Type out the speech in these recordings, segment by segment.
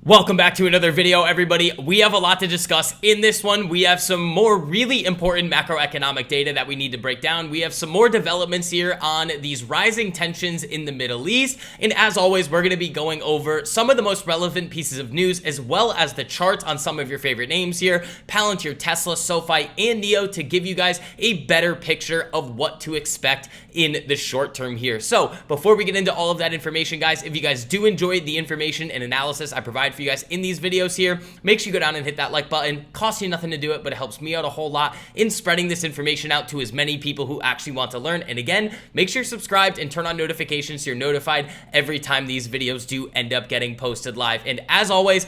Welcome back to another video, everybody. We have a lot to discuss in this one. We have some more really important macroeconomic data that we need to break down. We have some more developments here on these rising tensions in the Middle East. And as always, we're going to be going over some of the most relevant pieces of news, as well as the charts on some of your favorite names here, Palantir, Tesla, Sofi, and Nio, to give you guys a better picture of what to expect in the short term here. So before we get into all of that information, guys, if you guys do enjoy the information and analysis I provide for you guys in these videos here, make sure you go down and hit that like button. Costs you nothing to do it, but it helps me out a whole lot in spreading this information out to as many people who actually want to learn. And again, make sure you're subscribed and turn on notifications so you're notified every time these videos do end up getting posted live. And as always,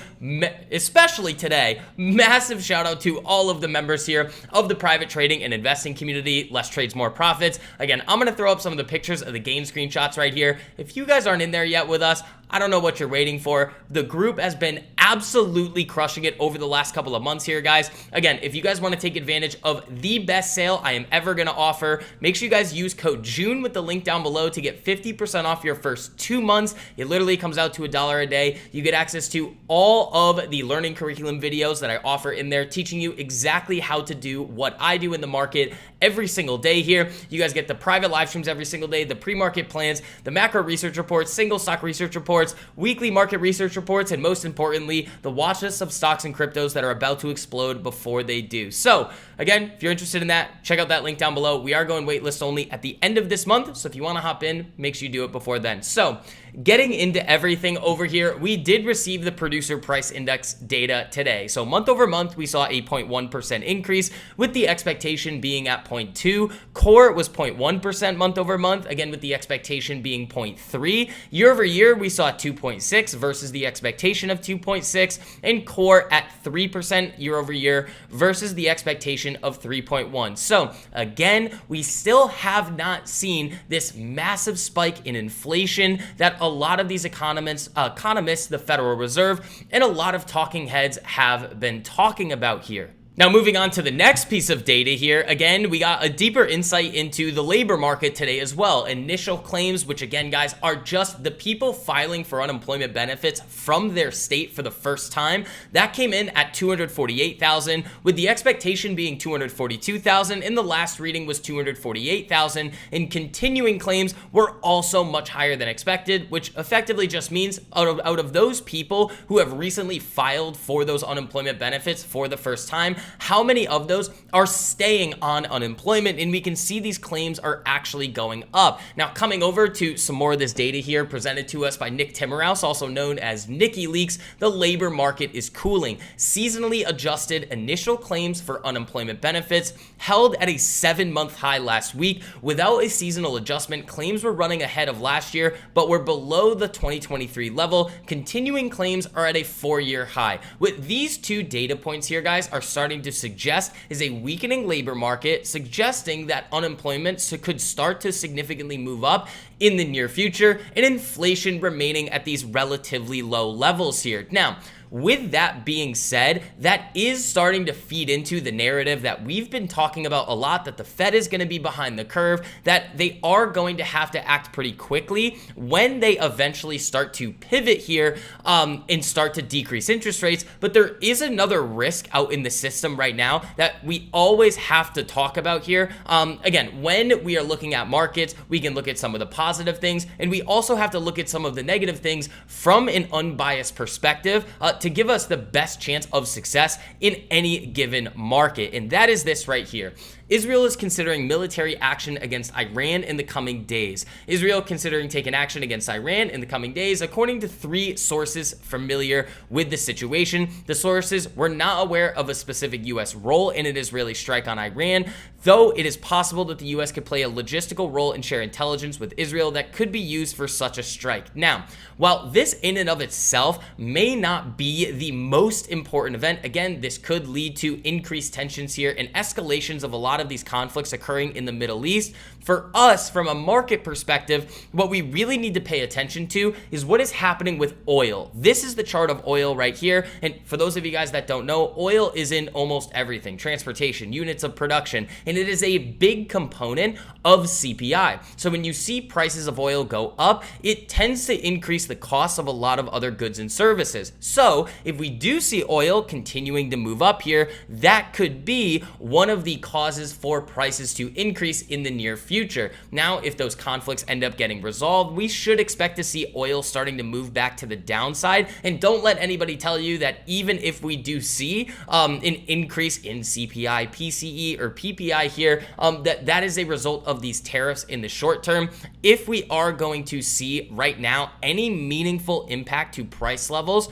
especially today, massive shout out to all of the members here of the private trading and investing community. Less trades, more profits. Again, I'm going to throw up some of the pictures of the game screenshots right here. If you guys aren't in there yet with us, I don't know what you're waiting for. The group has been absolutely crushing it over the last couple of months here, guys. Again, if you guys want to take advantage of the best sale I am ever going to offer, make sure you guys use code JUNE with the link down below to get 50% off your first 2 months. It literally comes out to $1 a day. You get access to all of the learning curriculum videos that I offer in there, teaching you exactly how to do what I do in the market every single day here. You guys get the private live streams every single day, the pre-market plans, the macro research reports, single stock research reports, weekly market research reports, and most importantly, the watch list of stocks and cryptos that are about to explode before they do. So again, if you're interested in that, check out that link down below. We are going waitlist only at the end of this month, so if you want to hop in, make sure you do it before then. So getting into everything over here, we did receive the producer price index data today. So month over month, we saw a 0.1% increase, with the expectation being at 0.2. Core was 0.1% month over month, again with the expectation being 0.3. Year over year, we saw 2.6 versus the expectation of 2.6, and core at 3% year over year versus the expectation of 3.1. So again, we still have not seen this massive spike in inflation that a lot of these economists, the Federal Reserve, and a lot of talking heads have been talking about here. Now, moving on to the next piece of data here, again, we got a deeper insight into the labor market today as well. Initial claims, which again, guys, are just the people filing for unemployment benefits from their state for the first time. That came in at 248,000, with the expectation being 242,000, and the last reading was 248,000, and continuing claims were also much higher than expected, which effectively just means out of those people who have recently filed for those unemployment benefits for the first time, how many of those are staying on unemployment? And we can see these claims are actually going up. Now, coming over to some more of this data here presented to us by Nick Timmerhouse, also known as Nicky Leaks, the labor market is cooling. Seasonally adjusted initial claims for unemployment benefits held at a 7-month high last week. Without a seasonal adjustment, claims were running ahead of last year, but were below the 2023 level. Continuing claims are at a 4-year high. With these two data points here, guys, are starting to suggest is a weakening labor market, suggesting that unemployment could start to significantly move up in the near future, and inflation remaining at these relatively low levels here. Now, with that being said, that is starting to feed into the narrative that we've been talking about a lot, that the Fed is going to be behind the curve, that they are going to have to act pretty quickly when they eventually start to pivot here and start to decrease interest rates. But there is another risk out in the system right now that we always have to talk about here. Again, when we are looking at markets, we can look at some of the positive things, and we also have to look at some of the negative things from an unbiased perspective to give us the best chance of success in any given market. And that is this right here. Israel is considering military action against Iran in the coming days. Israel considering taking action against Iran in the coming days, according to 3 sources familiar with the situation. The sources were not aware of a specific U.S. role in an Israeli strike on Iran, though it is possible that the U.S. could play a logistical role and share intelligence with Israel that could be used for such a strike. Now, while this in and of itself may not be the most important event, again, this could lead to increased tensions here and escalations of a lot lot of these conflicts occurring in the Middle East. For us, from a market perspective, what we really need to pay attention to is what is happening with oil. This is the chart of oil right here. And for those of you guys that don't know, oil is in almost everything: transportation, units of production, and it is a big component of CPI. So when you see prices of oil go up, it tends to increase the cost of a lot of other goods and services. So if we do see oil continuing to move up here, that could be one of the causes for prices to increase in the near future. Now, if those conflicts end up getting resolved, we should expect to see oil starting to move back to the downside. And don't let anybody tell you that even if we do see an increase in CPI, PCE, or PPI here, that is a result of these tariffs in the short term. If we are going to see right now any meaningful impact to price levels,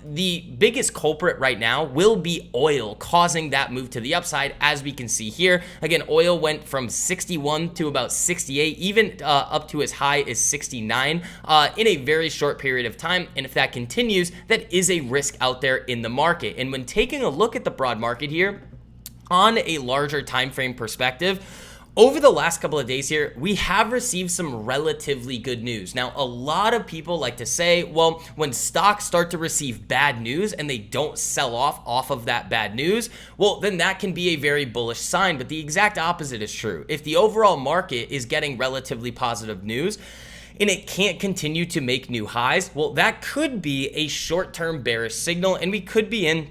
the biggest culprit right now will be oil, causing that move to the upside. As we can see here, again, oil went from 61 to about 68, even up to as high as 69 in a very short period of time. And if that continues, that is a risk out there in the market. And when taking a look at the broad market here on a larger time frame perspective, over the last couple of days here, we have received some relatively good news. Now, a lot of people like to say, well, when stocks start to receive bad news and they don't sell off of that bad news, well, then that can be a very bullish sign. But the exact opposite is true. If the overall market is getting relatively positive news and it can't continue to make new highs, well, that could be a short-term bearish signal, and we could be in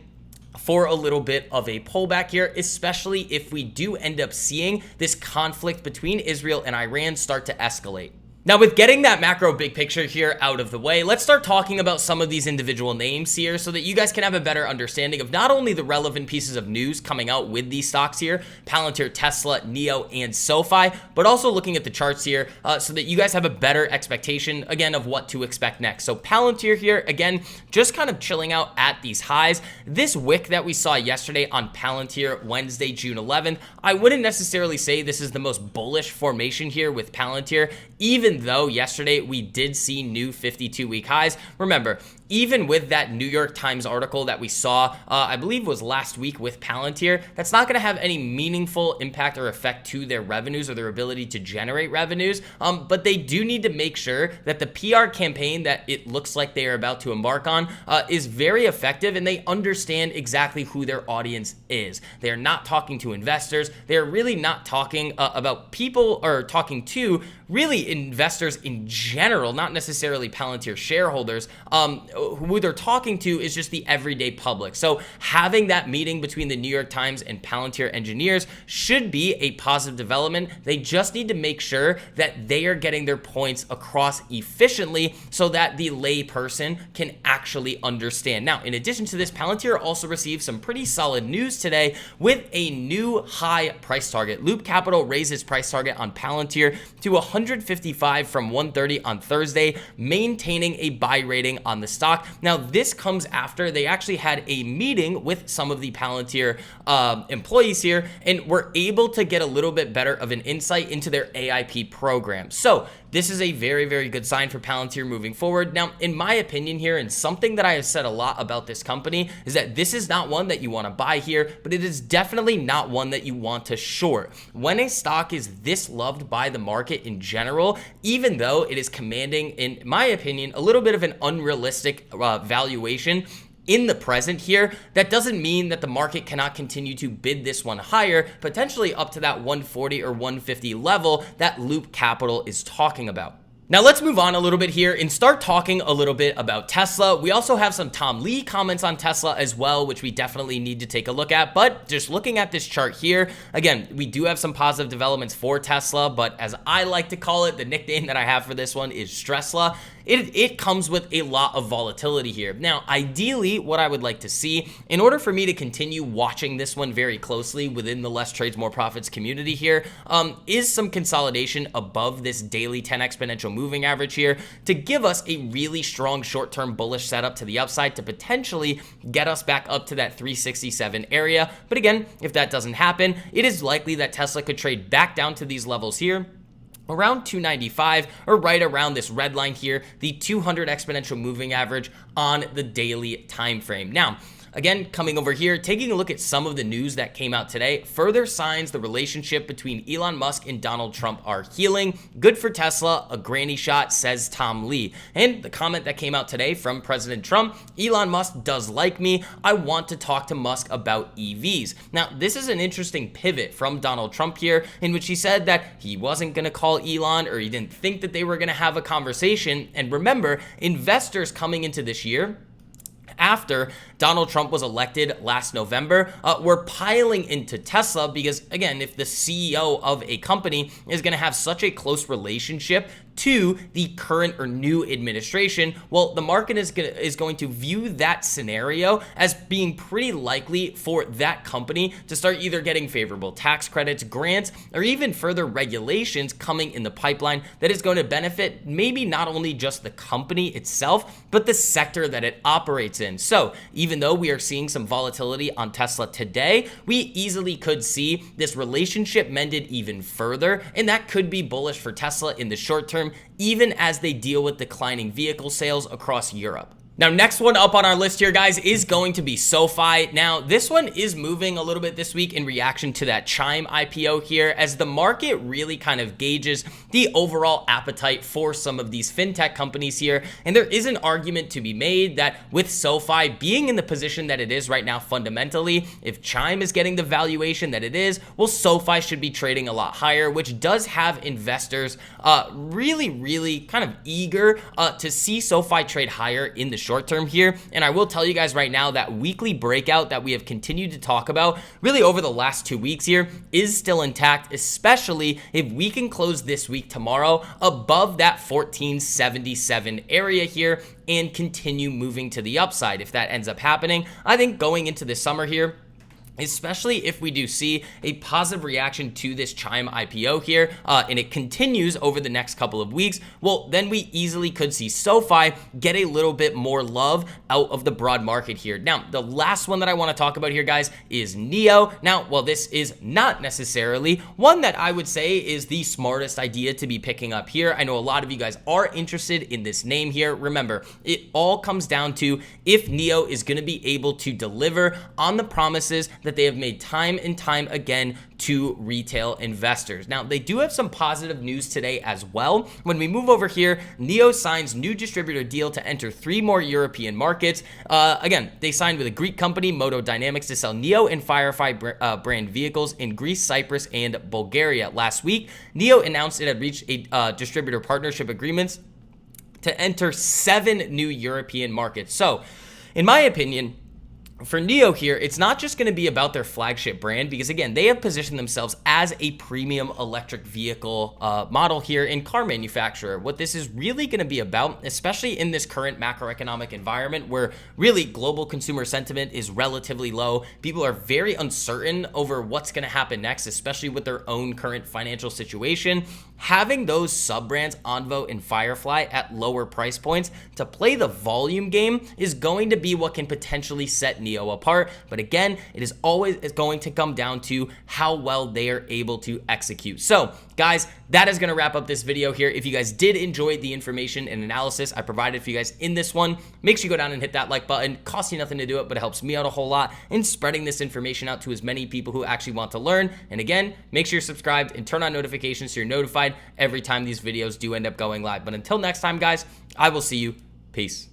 for a little bit of a pullback here, especially if we do end up seeing this conflict between Israel and Iran start to escalate. Now, with getting that macro big picture here out of the way, let's start talking about some of these individual names here so that you guys can have a better understanding of not only the relevant pieces of news coming out with these stocks here, Palantir, Tesla, Nio, and Sofi, but also looking at the charts here so that you guys have a better expectation, again, of what to expect next. So Palantir here, again, just kind of chilling out at these highs. This wick that we saw yesterday on Palantir, Wednesday, June 11th, I wouldn't necessarily say this is the most bullish formation here with Palantir, even though yesterday we did see new 52-week highs. Remember, even with that New York Times article that we saw, I believe was last week with Palantir, that's not going to have any meaningful impact or effect to their revenues or their ability to generate revenues. But they do need to make sure that the PR campaign that it looks like they are about to embark on is very effective, and they understand exactly who their audience is. They are not talking to investors. They are really not talking about people, or talking to really investors in general, not necessarily Palantir shareholders. Who they're talking to is just the everyday public. So having that meeting between the New York Times and Palantir engineers should be a positive development. They just need to make sure that they are getting their points across efficiently so that the lay person can actually understand. Now, in addition to this, Palantir also received some pretty solid news today with a new high price target. Loop Capital raised its price target on Palantir to 155 from 130 on Thursday, maintaining a buy rating on the stock. Now, this comes after they actually had a meeting with some of the Palantir employees here and were able to get a little bit better of an insight into their AIP program. So this is a very, very good sign for Palantir moving forward. Now, in my opinion here, and something that I have said a lot about this company, is that this is not one that you want to buy here, but it is definitely not one that you want to short. When a stock is this loved by the market in general, even though it is commanding, in my opinion, a little bit of an unrealistic valuation in the present here, that doesn't mean that the market cannot continue to bid this one higher, potentially up to that 140 or 150 level that Loop Capital is talking about. Now let's move on a little bit here and start talking a little bit about Tesla. We also have some Tom Lee comments on Tesla as well, which we definitely need to take a look at. But just looking at this chart here, again, we do have some positive developments for Tesla, but as I like to call it, the nickname that I have for this one is Stressla. It comes with a lot of volatility here. Now, ideally, what I would like to see, in order for me to continue watching this one very closely within the Less Trades, More Profits community here, is some consolidation above this daily 10 exponential moving average here to give us a really strong short-term bullish setup to the upside to potentially get us back up to that 367 area. But again, if that doesn't happen, it is likely that Tesla could trade back down to these levels here, around 295, or right around this red line here, the 200 exponential moving average on the daily time frame. Now, Again, coming over here, taking a look at some of the news that came out today, further signs the relationship between Elon Musk and Donald Trump are healing. Good for Tesla, a granny shot, says Tom Lee. And the comment that came out today from President Trump, Elon Musk does like me. I want to talk to Musk about EVs. Now, this is an interesting pivot from Donald Trump here, in which he said that he wasn't going to call Elon, or he didn't think that they were going to have a conversation. And remember, investors coming into this year, after Donald Trump was elected last November, were piling into Tesla because, again, if the CEO of a company is going to have such a close relationship to the current or new administration, well, the market is going to view that scenario as being pretty likely for that company to start either getting favorable tax credits, grants, or even further regulations coming in the pipeline that is going to benefit maybe not only just the company itself, but the sector that it operates in. So even though we are seeing some volatility on Tesla today, we easily could see this relationship mended even further, and that could be bullish for Tesla in the short term, even as they deal with declining vehicle sales across Europe. Now, next one up on our list here, guys, is going to be Sofi. Now, this one is moving a little bit this week in reaction to that Chime IPO here, as the market really kind of gauges the overall appetite for some of these fintech companies here. And there is an argument to be made that with Sofi being in the position that it is right now fundamentally, if Chime is getting the valuation that it is, well, Sofi should be trading a lot higher, which does have investors really kind of eager to see Sofi trade higher in the short term here. And I will tell you guys right now that weekly breakout that we have continued to talk about really over the last 2 weeks here is still intact, especially if we can close this week tomorrow above that 1477 area here and continue moving to the upside. If that ends up happening, I think going into the summer here, especially if we do see a positive reaction to this Chime IPO here, and it continues over the next couple of weeks, well, then we easily could see Sofi get a little bit more love out of the broad market here. Now, the last one that I want to talk about here, guys, is Nio. Now, while this is not necessarily one that I would say is the smartest idea to be picking up here, I know a lot of you guys are interested in this name here. Remember, it all comes down to if Nio is going to be able to deliver on the promises that they have made time and time again to retail investors. Now, they do have some positive news today as well. When we move over here, Nio signs new distributor deal to enter 3 more European markets. Again, they signed with a Greek company, Moto Dynamics, to sell Nio and Firefly brand vehicles in Greece, Cyprus, and Bulgaria. Last week, Nio announced it had reached a distributor partnership agreements to enter 7 new European markets. So, in my opinion, for Nio here, it's not just going to be about their flagship brand, because again, they have positioned themselves as a premium electric vehicle model here in car manufacturer. What this is really going to be about, especially in this current macroeconomic environment where really global consumer sentiment is relatively low, people are very uncertain over what's going to happen next, especially with their own current financial situation. Having those sub-brands, Onvo and Firefly, at lower price points to play the volume game is going to be what can potentially set Nio apart. But again, it is always going to come down to how well they are able to execute. So guys, that is going to wrap up this video here. If you guys did enjoy the information and analysis I provided for you guys in this one, make sure you go down and hit that like button. It costs you nothing to do it, but it helps me out a whole lot in spreading this information out to as many people who actually want to learn. And again, make sure you're subscribed and turn on notifications so you're notified every time these videos do end up going live. But until next time, guys, I will see you. Peace.